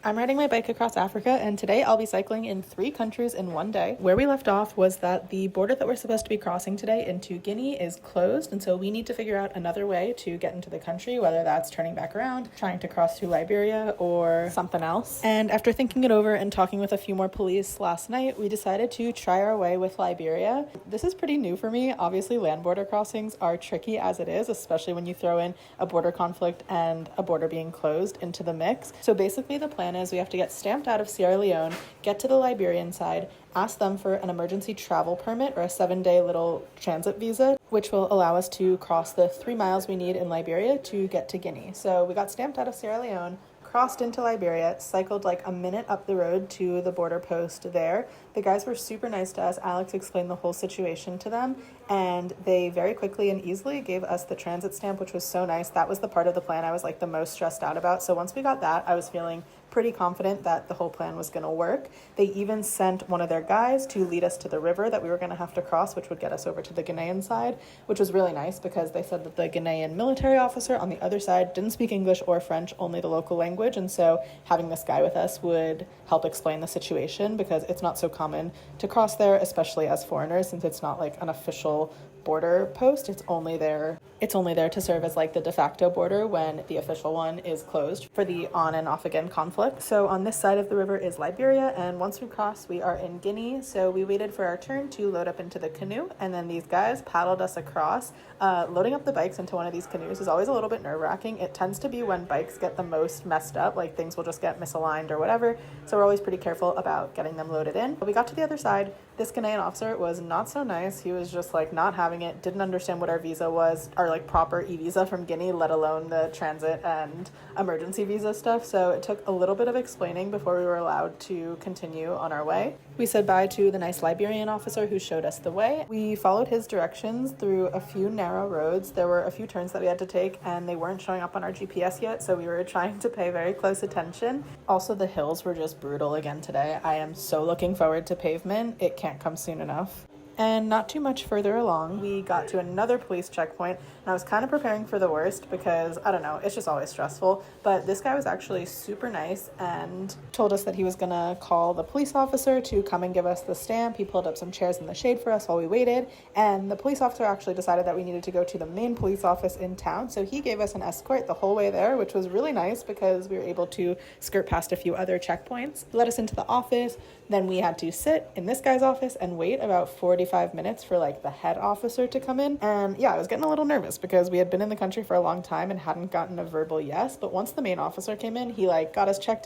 I'm riding my bike across Africa, and today I'll be cycling in 3 countries in one day. Where we left off was that the border that we're supposed to be crossing today into Guinea is closed, and so we need to figure out another way to get into the country, whether that's turning back around, trying to cross through Liberia, or something else. And after thinking it over and talking with a few more police last night, we decided to try our way with Liberia. This is pretty new for me. Obviously, land border crossings are tricky as it is, especially when you throw in a border conflict and a border being closed into the mix. So basically the plan is we have to get stamped out of Sierra Leone, get to the Liberian side, ask them for an emergency travel permit or a 7-day little transit visa, which will allow us to cross the 3 miles we need in Liberia to get to Guinea. So we got stamped out of Sierra Leone, crossed into Liberia, cycled like a minute up the road to the border post there. The guys were super nice to us. Alex explained the whole situation to them, and they very quickly and easily gave us the transit stamp, which was so nice. That was the part of the plan I was like the most stressed out about. So once we got that, I was feeling pretty confident that the whole plan was going to work. They even sent one of their guys to lead us to the river that we were going to have to cross, which would get us over to the Ghanaian side, which was really nice because they said that the Ghanaian military officer on the other side didn't speak English or French, only the local language. And so having this guy with us would help explain the situation because it's not so common to cross there, especially as foreigners, since it's not like an official border post. It's only there to serve as like the de facto border when the official one is closed for the on and off again conflict. So on this side of the river is Liberia, and once we cross, we are in Guinea. So we waited for our turn to load up into the canoe, and then these guys paddled us across. Loading up the bikes into one of these canoes is always a little bit nerve-wracking. It tends to be when bikes get the most messed up, like things will just get misaligned or whatever. So we're always pretty careful about getting them loaded in. But we got to the other side. This Ghanaian officer was not so nice. He was just like not having it, didn't understand what our visa was, our like proper e-visa from Guinea, let alone the transit and emergency visa stuff. So it took a little bit of explaining before we were allowed to continue on our way. We said bye to the nice Liberian officer who showed us the way. We followed his directions through a few narrow roads. There were a few turns that we had to take and they weren't showing up on our GPS yet, so we were trying to pay very close attention. Also, the hills were just brutal again today. I am so looking forward to pavement. It can't come soon enough. And not too much further along, we got to another police checkpoint, and I was kind of preparing for the worst because, I don't know, it's just always stressful. But this guy was actually super nice and told us that he was going to call the police officer to come and give us the stamp. He pulled up some chairs in the shade for us while we waited, and the police officer actually decided that we needed to go to the main police office in town, so he gave us an escort the whole way there, which was really nice because we were able to skirt past a few other checkpoints. He let us into the office, then we had to sit in this guy's office and wait about 45 minutes for like the head officer to come in. And yeah, I was getting a little nervous because we had been in the country for a long time and hadn't gotten a verbal yes. But once the main officer came in, he like got us checked